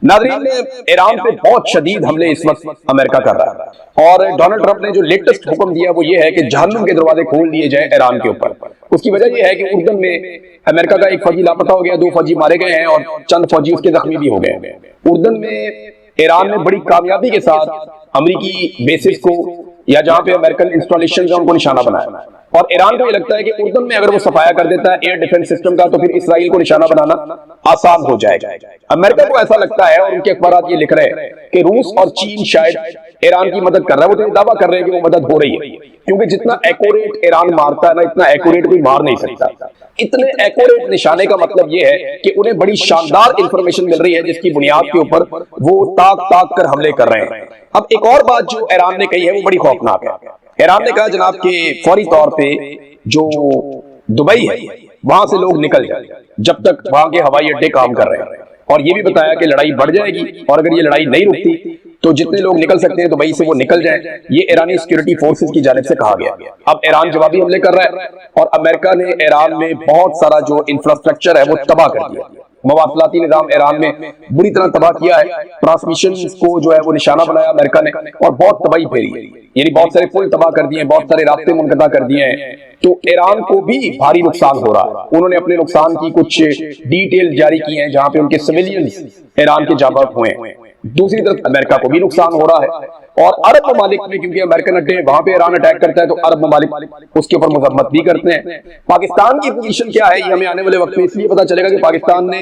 नाज़रीन, ईरान पे बहुत शदीद हमले इस वक्त अमेरिका कर रहा है और डोनाल्ड ट्रंप ने जो लेटेस्ट हुक्म दिया वो ये है कि जहन्नुम के दरवाजे खोल दिए जाएं ईरान के ऊपर। उसकी वजह ये है कि उर्दन में अमेरिका का एक फौजी लापता हो गया, 2 फौजी मारे गए हैं और चंद फौजी उसके जख्मी भी हो गए हैं। उर्दन में ईरान ने बड़ी कामयाबी के साथ अमेरिकी बेसिस को या जहां पे अमेरिकन इंस्टॉलेशन का उनको निशाना बनाया और ईरान को ये लगता है कि उर्दन में अगर वो सफाया कर देता है एयर डिफेंस सिस्टम का तो फिर इसराइल को निशाना बनाना आसान हो जाएगा। अमेरिका को ऐसा लगता है और उनके अखबार ये लिख रहे हैं कि रूस और चीन शायद ईरान की मदद कर रहा है। वो तो दावा कर रहे हैं कि वो मदद हो रही है, क्योंकि जितना एक्यूरेट ईरान मारता है ना, इतना एक्यूरेट कोई मार नहीं सकता। इतने एक्यूरेट निशाने का मतलब ये है कि उन्हें बड़ी शानदार इंफॉर्मेशन मिल रही है जिसकी बुनियाद के ऊपर वो ताक ताक कर हमले कर रहे हैं। अब एक और बात जो ईरान ने कही है वो बड़ी खौफनाक है। ईरान ने कहा जनाब के फौरी तौर पे जो दुबई है वहां से लोग निकल जाए जब तक वहां के हवाई अड्डे काम कर रहे हैं, और ये भी बताया कि लड़ाई बढ़ जाएगी और अगर ये लड़ाई नहीं रुकती तो जितने लोग निकल सकते हैं दुबई से वो निकल जाएं। ये ईरानी सिक्योरिटी फोर्सेस की जानिब से कहा गया। अब ईरान जवाबी हमले कर रहा है और अमेरिका ने ईरान में बहुत सारा जो इंफ्रास्ट्रक्चर है वो तबाह कर दिया। मवासलाती निजाम ईरान में बुरी तरह तबाह किया है। ट्रांसमिशन को जो है वो निशाना बनाया अमेरिका ने और बहुत तबाही फेरी है, यानी बहुत सारे पुल तबाह कर दिए, बहुत सारे रास्ते मुनक़ता कर दिए हैं। तो ईरान को भी भारी नुकसान हो रहा है। उन्होंने अपने नुकसान की कुछ डिटेल जारी की हैं जहां पे उनके सिविलियंस ईरान के जाबाज हुए हैं। दूसरी तरफ अमेरिका को भी नुकसान हो रहा है और अरब ममालिक में, क्योंकि अमेरिकन अड्डे वहां पे ईरान अटैक करता है तो अरब ममालिक उसके ऊपर मजम्मत भी करते हैं। पाकिस्तान की पोजीशन क्या है ये हमें आने वाले वक्त में इसलिए पता चलेगा कि पाकिस्तान ने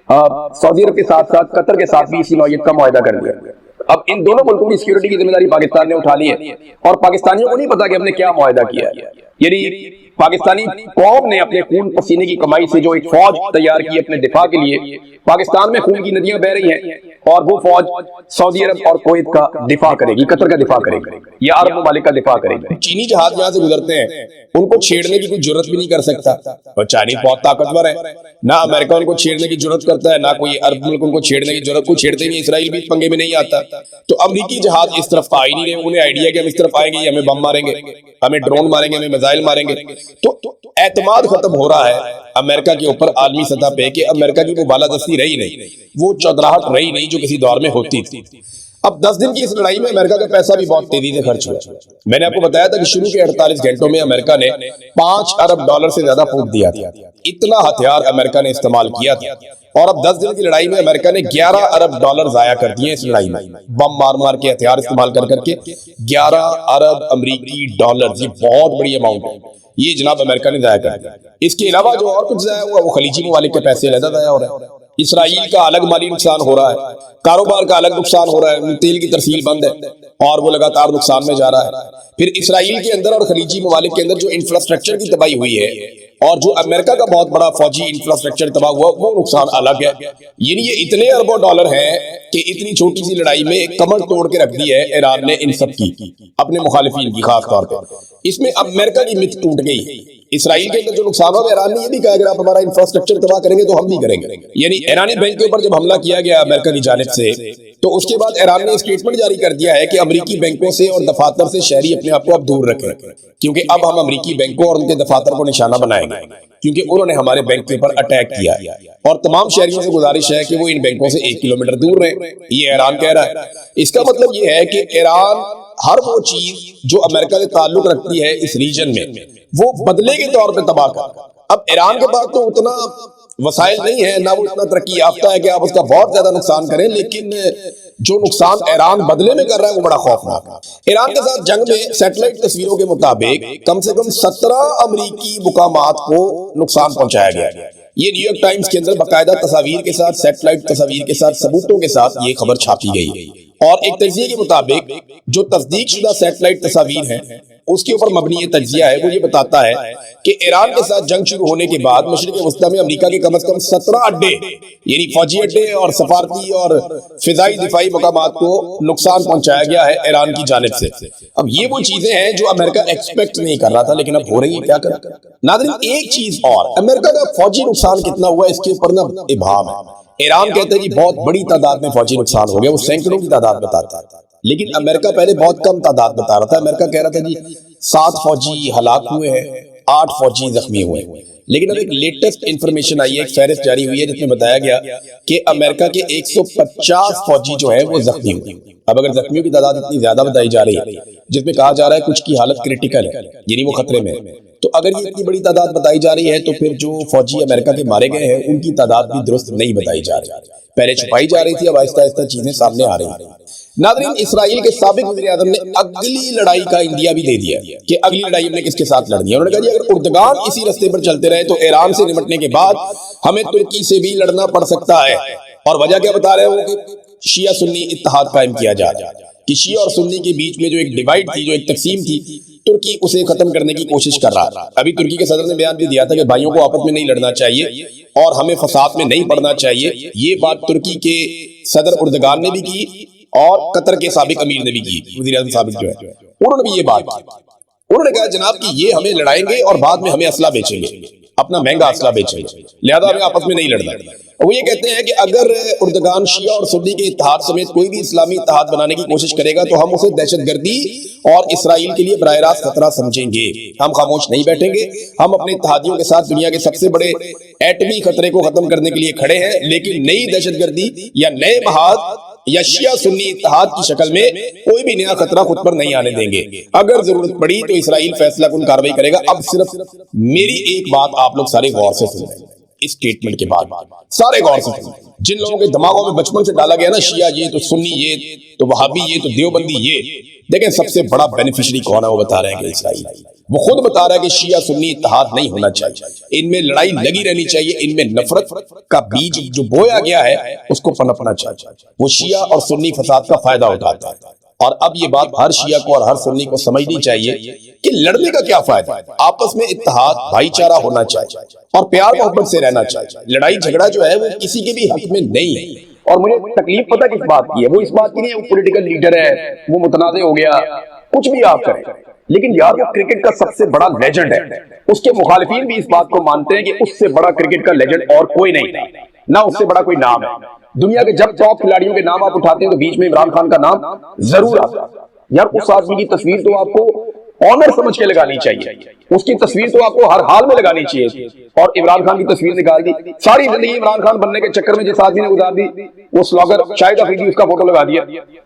सऊदी अरब के साथ साथ कतर के साथ भी इसी नौयत का मुआहदा कर दिया। अब इन दोनों मुल्कों की सिक्योरिटी की जिम्मेदारी पाकिस्तान ने उठा ली है और पाकिस्तानियों को नहीं पता कि हमने क्या मुआहदा किया है। यानी पाकिस्तानी कौम ने अपने खून पसीने की कमाई से जो एक फौज तैयार की अपने दिफा के लिए, पाकिस्तान में खून की नदियां बह रही हैं और वो फौज सऊदी अरब और कुवैत का दिफा करेगी, कतर का दिफा करेगी या अरब ममालिक का दिफा करेगी। चीनी जहाज यहाँ से गुजरते हैं, उनको छेड़ने की कोई जरूरत भी नहीं कर सकता और चाइनीज बहुत ताकतवर है। ना अमेरिका उनको छेड़ने की जरूरत करता है, ना कोई अरब मुल्क उनको छेड़ने की जरूरत, कोई छेड़ते नहीं। इसराइल भी पंगे में नहीं आता। तो अमेरिकी जहाज इस तरफ आ ही नहीं रहे। उन्हें आइडिया कि हम इस तरफ आएंगे, हमें बम मारेंगे, हमें ड्रोन मारेंगे, हमें मिसाइल मारेंगे। तो एतमाद खत्म हो रहा है अमेरिका के ऊपर आलमी सतह पे कि अमेरिका की वो बालादस्ती रही नहीं, वो चौधराहट रही नहीं जो किसी दौर में होती थी। अब 10 दिन की इस लड़ाई में अमेरिका का पैसा भी बहुत तेजी से खर्च हुआ। मैंने आपको बताया था कि शुरू के 48 घंटों में अमेरिका ने $5 अरब से ज्यादा फूंक दिया था। इतना हथियार अमेरिका ने इस्तेमाल किया था और अब 10 दिन की लड़ाई में अमेरिका ने $11 अरब जाया कर दिए इस लड़ाई में। बम मार मार के हथियार इस्तेमाल कर करके $11 अरब अमेरिकी डॉलर, ये बहुत बड़ी अमाउंट है, ये जनाब अमेरिका ने जाया कर दिया। इसके अलावा जो और कुछ जाया हुआ वो खलीजी ममालिक के पैसे अलग जाया हो रहा है। इसराइल का अलग माली नुकसान हो रहा है, कारोबार का अलग नुकसान हो रहा है, तेल की तरसील बंद है और वो लगातार नुकसान में जा रहा है। फिर इसराइल के अंदर और खलीजी ममालिक के अंदर जो इंफ्रास्ट्रक्चर की तबाही हुई है और जो अमेरिका का बहुत बड़ा फौजी इंफ्रास्ट्रक्चर तबाह हुआ वो नुकसान अलग है। यानी ये इतने अरबों डॉलर हैं कि इतनी छोटी सी लड़ाई में कमर तोड़ के रख दी है ईरान ने इन सब की, अपने मुखालिफिन की खास तौर पर। इसमें अमेरिका की मिथ टूट गई। इसराइल के अंदर जो नुकसान हुआ ईरान ने ये भी कहा अगर आप हमारा इंफ्रास्ट्रक्चर तबाह करेंगे तो हम भी करेंगे। यानी ईरानी बैंक के ऊपर जब हमला किया गया अमेरिका की जानिब से तो उसके बाद ईरान ने स्टेटमेंट जारी कर दिया है कि अमेरिकी बैंकों से और दफातर से शहरी अपने आप को अब दूर रखें, क्योंकि अब हम अमेरिकी बैंकों और उनके दफातर को निशाना बनाएंगे, क्योंकि उन्होंने हमारे बैंक के ऊपर अटैक किया और तमाम शहरियों से गुजारिश है कि वो इन बैंकों से 1 किलोमीटर दूर रहें। ये ईरान कह रहा है। इसका मतलब ये है कि ईरान हर वो चीज जो अमेरिका से ताल्लुक रखती है इस रीजन में वो बदले के तौर पे तबाह कर। अब ईरान के पास तो उतना वसाइल नहीं है, ना वो इतना तरक्की याफ्ता है कि आप उसका बहुत ज्यादा नुकसान करें, लेकिन जो नुकसान ईरान बदले में कर रहा है वो बड़ा खौफनाक है। ईरान के साथ जंग में सैटेलाइट तस्वीरों के मुताबिक कम से कम 17 अमेरिकी मुकामात को नुकसान पहुंचाया गया। ये न्यूयॉर्क टाइम्स के अंदर बाकायदा तस्वीर के साथ, सैटेलाइट तस्वीर के साथ, सबूतों के साथ ये खबर छापी गई है। और एक तज्जिये के मुताबिक जो तस्दीक शुदा सैटेलाइट तस्वीर है उसके ऊपर मबनी ये तज्जिया है, वो ये बताता है कि ईरान के साथ जंग शुरू होने के बाद मशरिक वस्ता में अमेरिका के कम से कम 17 अड्डे, यानी फौजी अड्डे और सफारती और फिजाई दिफाई मकामात को नुकसान पहुंचाया गया है ईरान की जानिब से। अब ये वो चीजें हैं जो अमेरिका एक्सपेक्ट नहीं कर रहा था, लेकिन अब हो रही है। क्या कर नाज़रीन, एक चीज और, अमेरिका का फौजी नुकसान कितना हुआ इसके ऊपर ना इबाम है। ईरान कहते हैं जी बहुत बड़ी तादाद में फौजी नुकसान हो गया, वो सैकड़ों की तादाद बताता था, लेकिन अमेरिका पहले बहुत कम तादाद बता रहा था। अमेरिका कह रहा था जी 7 फौजी हलाक हुए हैं, 8 फौजी जख्मी हुए हैं। لیکن اب ایک لیٹسٹ انفارمیشن آئی ہے، ایک فہرست جاری ہوئی ہے جس میں بتایا گیا کہ امریکہ کے 150 فوجی جو ہیں وہ زخمی ہوئے۔ اب اگر زخمیوں کی تعداد اتنی زیادہ بتائی جا رہی ہے، جس میں کہا جا رہا ہے کچھ کی حالت کریٹیکل ہے، یعنی وہ خطرے میں ہے، تو اگر یہ اتنی بڑی تعداد بتائی جا رہی ہے تو پھر جو فوجی امریکہ کے مارے گئے ہیں ان کی تعداد بھی درست نہیں بتائی جا رہی، پہلے چھپائی جا رہی تھی، اب آہستہ آہستہ چیزیں سامنے آ رہی ہیں۔ ناظرین، اسرائیل کے سابق وزیر اعظم نے اگلی لڑائی کا اندیا بھی دے دیا کہ اگلی لڑائی ہم نے کس کے ساتھ لڑنی ہے۔ انہوں نے کہا جی اگر اردگان اسی رستے پر چلتے رہے تو ایران سے نمٹنے کے بعد ہمیں ترکی سے بھی لڑنا پڑ سکتا ہے۔ اور وجہ کیا بتا رہے ہیں وہ کہ شیعہ سنی اتحاد قائم کیا جا رہا ہے کہ شیعہ اور سنی کے بیچ میں جو ایک ڈیوائیڈ تھی، جو ایک تقسیم تھی، ترکی اسے ختم کرنے کی کوشش کر رہا ہے۔ ابھی ترکی کے صدر نے بیان بھی دیا تھا کہ بھائیوں کو آپس میں نہیں لڑنا چاہیے اور ہمیں فساد میں نہیں پڑنا چاہیے۔ یہ بات ترکی کے صدر اردگان نے بھی کی اور قطر کے سابق امیر نے بھی کی، وزیر اعظم سابق جو ہے انہوں نے بھی یہ بات کی۔ انہوں نے کہا جناب کہ یہ ہمیں لڑائیں گے اور بعد میں ہمیں اسلحہ بیچیں گے، اپنا مہنگا اسلحہ بیچیں گے، لہذا ہمیں آپس میں نہیں لڑنا۔ وہ یہ کہتے ہیں کہ اگر اردگان شیعہ اور سنی کے اتحاد سمیت کوئی بھی اسلامی اتحاد بنانے کی کوشش کرے گا تو ہم اسے دہشت گردی اور اسرائیل کے لیے براہ راست خطرہ سمجھیں گے۔ ہم خاموش نہیں بیٹھیں گے، ہم اپنے اتحادیوں کے ساتھ دنیا کے سب سے بڑے ایٹمی خطرے کو ختم کرنے کے لیے کھڑے ہیں، لیکن نئی دہشت گردی یا نئے محاذ یا شیعہ سنی اتحاد کی شکل میں کوئی بھی نیا خطرہ خود پر نہیں آنے دیں گے۔ اگر ضرورت پڑی تو اسرائیل فیصلہ کن کارروائی کرے گا۔ اب صرف میری ایک بات آپ لوگ سارے غور سے سنیں، اس سٹیٹمنٹ کے بعد سارے غور سے سنیں۔ جن لوگوں کے دماغوں میں بچپن سے ڈالا گیا نا شیعہ یہ تو سنی یہ تو وہابی یہ تو دیوبندی یہ، دیکھیں سب سے بڑا بینیفیشری کون ہے وہ بتا رہے ہیں کہ اسرائیل۔ وہ خود بتا رہا ہے کہ شیعہ سنی اتحاد نہیں ہونا چاہیے، ان میں لڑائی لگی رہنی چاہیے، ان میں نفرت کا بیج جو بویا گیا ہے اس کو پنپنا چاہیے۔ وہ شیعہ اور سنی فساد کا فائدہ اٹھاتا ہے، اور اب یہ بات ہر شیعہ کو اور ہر سنی کو سمجھنی چاہیے کہ لڑنے کا کیا فائدہ ہے، آپس میں اتحاد بھائی چارہ ہونا چاہیے اور پیار محبت سے رہنا چاہیے۔ لڑائی جھگڑا جو ہے وہ کسی کے بھی حق میں نہیں ہے۔ اور مجھے تکلیف پتہ کس بات کی ہے، وہ اس بات کی نہیں ہے وہ پولیٹیکل لیڈر ہے، وہ متنازع ہو گیا، کچھ بھی آپ کریں، لیکن یار وہ کرکٹ کا سب سے بڑا لیجنڈ ہے۔ اس کے مخالفین بھی اس بات کو مانتے ہیں کہ اس سے بڑا کرکٹ کا لیجنڈ اور کوئی نہیں تھا، نہ اس سے بڑا کوئی نام ہے۔ دنیا کے جب ٹاپ کھلاڑیوں کے نام آپ اٹھاتے ہیں تو بیچ میں عمران خان کا نام ضرور آتا ہے۔ یار اس آدمی کی تصویر تو آپ کو آنر سمجھ کے لگانی چاہیے، اس کی تصویر تو آپ کو ہر حال میں لگانی چاہیے۔ اور عمران خان کی تصویر نکال دی، ساری زندگی عمران خان بننے کے چکر میں جس آدمی نے گزار دی، وہ سلاگر شاہد افریدی اس کا فوٹو لگا دیا،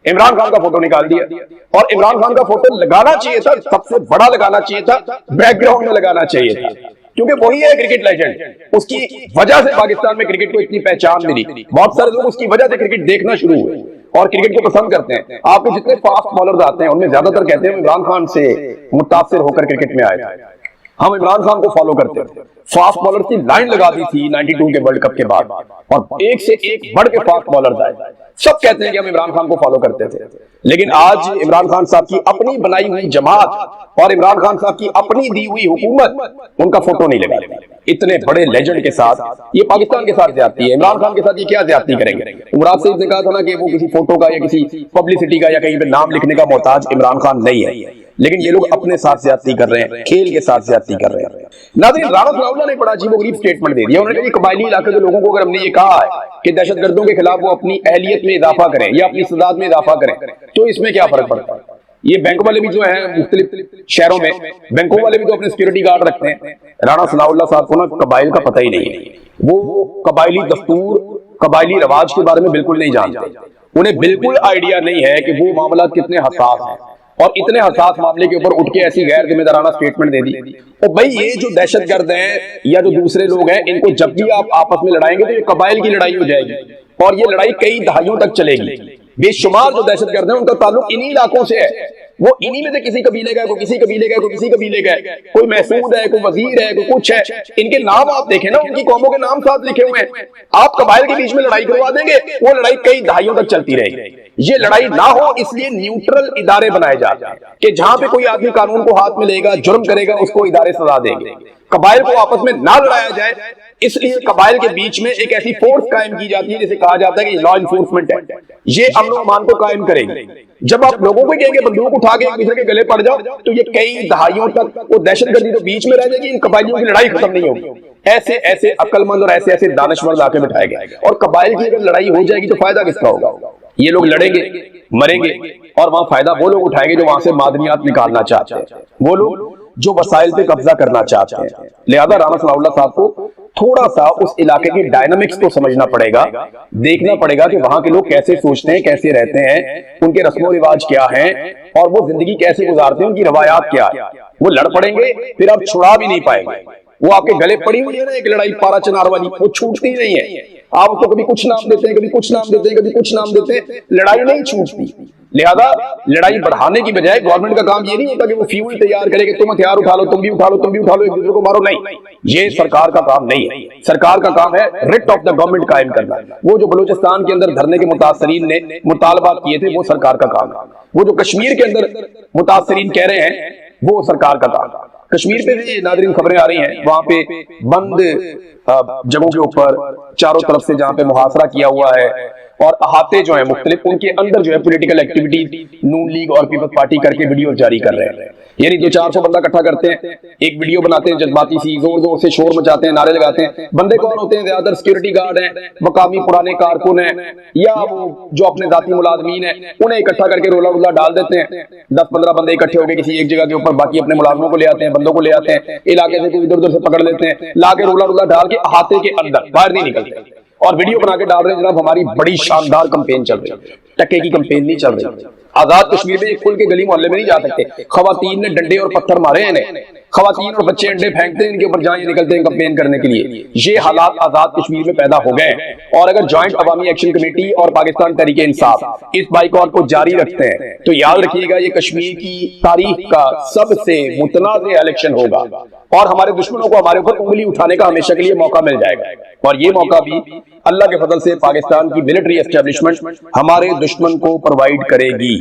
عمران خان کا فوٹو نکال دیا۔ اور عمران خان کا فوٹو لگانا چاہیے تھا، سب سے بڑا لگانا چاہیے تھا، بیک گراؤنڈ میں لگانا چاہیے تھا، کیونکہ وہی ہے کرکٹ لیجنڈ۔ اس کی وجہ سے پاکستان میں کرکٹ کو اتنی پہچان ملی، بہت سارے لوگ اس کی وجہ سے کرکٹ دیکھنا شروع ہوئے اور کرکٹ کو پسند کرتے ہیں۔ آپ کے جتنے فاسٹ بالرز آتے ہیں ان میں زیادہ تر کہتے ہیں عمران خان سے متاثر ہو کر کرکٹ میں آئے تھے، ہم عمران خان کو فالو کرتے ہیں۔ فاسٹ بالر کی لائن لگا دی تھی 92 کے ورلڈ کپ کے بعد، اور ایک سے ایک بڑھ کے فاسٹ بالرز آئے، سب کہتے ہیں کہ ہم عمران خان کو فالو کرتے تھے۔ لیکن آج عمران خان صاحب کی اپنی بنائی ہوئی جماعت اور عمران خان صاحب کی اپنی دی ہوئی حکومت ان کا فوٹو نہیں لگاتی۔ اتنے بڑے لیجنڈ کے ساتھ یہ پاکستان کے ساتھ زیادتی ہے، عمران خان کے ساتھ یہ کیا زیادتی کریں گے؟ عمران سے نے کہا تھا نا کہ وہ کسی فوٹو کا یا کسی پبلسٹی کا یا کہیں پہ نام لکھنے کا محتاج عمران خان نہیں ہے، لیکن یہ لوگ اپنے ساتھ زیادتی کر رہے ہیں، کھیل کے ساتھ زیادتی کر رہے ہیں۔ ناظرین، رانا ثناء اللہ نے بڑا عجیب و غریب سٹیٹمنٹ دے دیا۔ انہوں نے کہا کہ قبائلی علاقے کے لوگوں کو اگر ہم نے یہ کہا ہے کہ دہشت گردوں کے خلاف وہ اپنی اہلیت میں اضافہ کریں یا اپنی استعداد میں اضافہ کریں تو اس میں کیا فرق پڑتا ہے؟ یہ بینک والے بھی جو ہیں مختلف شہروں میں بینکوں والے بھی تو اپنے سیکورٹی گارڈ رکھتے ہیں۔ رانا ثناء اللہ صاحب کو نا قبائل کا پتہ ہی نہیں ہے، وہ قبائلی دستور قبائلی رواج کے بارے میں بالکل نہیں جانتے، انہیں بالکل آئیڈیا نہیں ہے کہ وہ معاملات کتنے حساس ہیں، اور اتنے حساس معاملے کے اوپر اٹھ کے ایسی غیر ذمہ دارانہ سٹیٹمنٹ دے دی۔ اور بھائی یہ جو دہشت گرد ہیں یا جو دوسرے لوگ ہیں، ان کو جب بھی آپ آپس میں لڑائیں گے تو یہ قبائل کی لڑائی ہو جائے گی، اور یہ لڑائی کئی دہائیوں تک چلے گی۔ بے شمار جو دہشت گرد ہیں ان کا تعلق انہی علاقوں سے ہے، وہ انہی میں سے کسی قبیلے کا ہے، کوئی کسی قبیلے کا ہے، کوئی کسی قبیلے کا ہے، کوئی محسود ہے، کوئی وزیر ہے، کوئی کچھ ہے۔ ان کے نام آپ دیکھیں نا، ان کی قوموں کے نام ساتھ لکھے ہوئے ہیں۔ آپ قبائل کے بیچ میں لڑائی کروا دیں گے، وہ لڑائی کئی دہائیوں تک چلتی رہے گی۔ یہ لڑائی نہ ہو اس لیے نیوٹرل ادارے بنائے جاتے ہیں کہ جہاں پہ کوئی آدمی قانون کو ہاتھ میں لے گا، جرم کرے گا، اس کو ادارے سزا دیں گے۔ قبائل کو آپس میں نہ لڑایا جائے، اس لیے قبائل کے بیچ میں ایک ایسی فورس قائم کی جاتی ہے جسے کہا جاتا ہے کہ لا انفورسمنٹ ہے، یہ امن و امان کو قائم کرے گی۔ جب آپ لوگوں کو کہیں گے بندوق اٹھا کے ایک دوسرے کے گلے پڑ جاؤ تو یہ کئی دہائیوں تک وہ دہشت گردی تو بیچ میں رہ جائے گی، ان قبائلیوں کی لڑائی ختم نہیں ہوگی۔ ایسے ایسے عقل مند اور ایسے ایسے دانشور لا کے بٹھائے گئے، اور قبائل کی اگر لڑائی ہو جائے گی تو فائدہ کس کا ہوگا؟ یہ لوگ لڑیں گے، مریں گے، اور وہاں فائدہ وہ لوگ اٹھائیں گے جو وہاں سے معدنیات نکالنا چاہتے ہیں، وہ لوگ जो वसाइल पे कब्जा करना चाहते हैं। लिहाजा राणा सनाउल्लाह साहब को थोड़ा सा उस इलाके के डायनामिक्स को समझना पड़ेगा, देखना पड़ेगा कि वहां के लोग कैसे सोचते हैं, कैसे रहते हैं, उनके रस्मो रिवाज क्या हैं और वो जिंदगी कैसे गुजारते हैं, उनकी रवायात क्या है। वो लड़ पड़ेंगे फिर आप छुड़ा भी नहीं पाएंगे। वो आपके गले पड़ी हुई है ना एक लड़ाई पारा चनार वाली, वो छूटती नहीं है। आप उसको कभी कुछ नाम देते हैं, कभी कुछ नाम देते हैं, कभी कुछ नाम देते हैं, लड़ाई नहीं छूटती। लिहाजा लड़ाई बढ़ाने की बजाय गवर्नमेंट का काम ये नहीं होता कि वो फ्यूल तैयार करे कि तुम हथियार उठा लो, तुम भी उठा लो, तुम भी उठा लो, एक दूसरे को मारो। नहीं, ये सरकार का काम नहीं है। सरकार का काम है रिट ऑफ द गवर्नमेंट कायम करना। वो जो बलूचिस्तान के अंदर धरने के मुतासरीन ने मुतालबात किए थे वो सरकार का काम है। वो जो कश्मीर के अंदर मुतासरीन कह रहे हैं वो सरकार का काम है। कश्मीर पे भी नादरीन खबरें आ रही हैं, वहां पे बंद जगहों के ऊपर चारों तरफ से जहां पे मुहासरा किया हुआ है और अहाते जो है मुख्तलिफ, उनके अंदर जो है पॉलिटिकल एक्टिविटी नून लीग और पीपल्स पार्टी करके वीडियो जारी कर रहे हैं। यानी 200-400 बंदा इकट्ठा करते हैं, एक वीडियो बनाते हैं जज्बाती सी, जोर जोर से शोर मचाते हैं, नारे लगाते हैं। बंदे कौन होते हैं? ज्यादातर सिक्योरिटी गार्ड हैं, मकामी पुराने कारकुन हैं या वो जो अपने जाती मुलाजमीन हैं, उन्हें इकट्ठा करके रोला रोला डाल देते हैं। 10-15 बंदे इकट्ठे होकर किसी एक जगह के ऊपर बाकी अपने मुलाजमों को ले आते हैं, बंदों को ले आते हैं, इलाके से कोई इधर उधर से पकड़ लेते हैं, ला के रोला रोला डाल के अहाते के अंदर बाहर नहीं निकलते और वीडियो बना के डाल रहे हैं जनाब हमारी बड़ी शानदार कैंपेन चल रही है। टक्के की कैंपेन नहीं चल रही। आजाद कश्मीर में एक खुल के गली मोहल्ले में नहीं जा सकते। खवातीन ने डंडे और पत्थर मारे हैं इन्हें, खवातीन और बच्चे अंडे फेंकते हैं इनके ऊपर जहां ये निकलते हैं कैंपेन करने के लिए। ये हालात आजाद कश्मीर में पैदा हो गए और अगर जॉइंट अवामी एक्शन कमेटी और पाकिस्तान तहरीक इंसाफ इस बाइकॉट को जारी रखते हैं तो याद रखिएगा ये कश्मीर की तारीख का सबसे मुतनाज़ इलेक्शन होगा और हमारे दुश्मनों को हमारे ऊपर उंगली उठाने का हमेशा के लिए मौका मिल जाएगा। और ये मौका भी अल्लाह के फजल से पाकिस्तान की मिलिट्री एस्टेब्लिशमेंट हमारे दुश्मन को प्रोवाइड करेगी।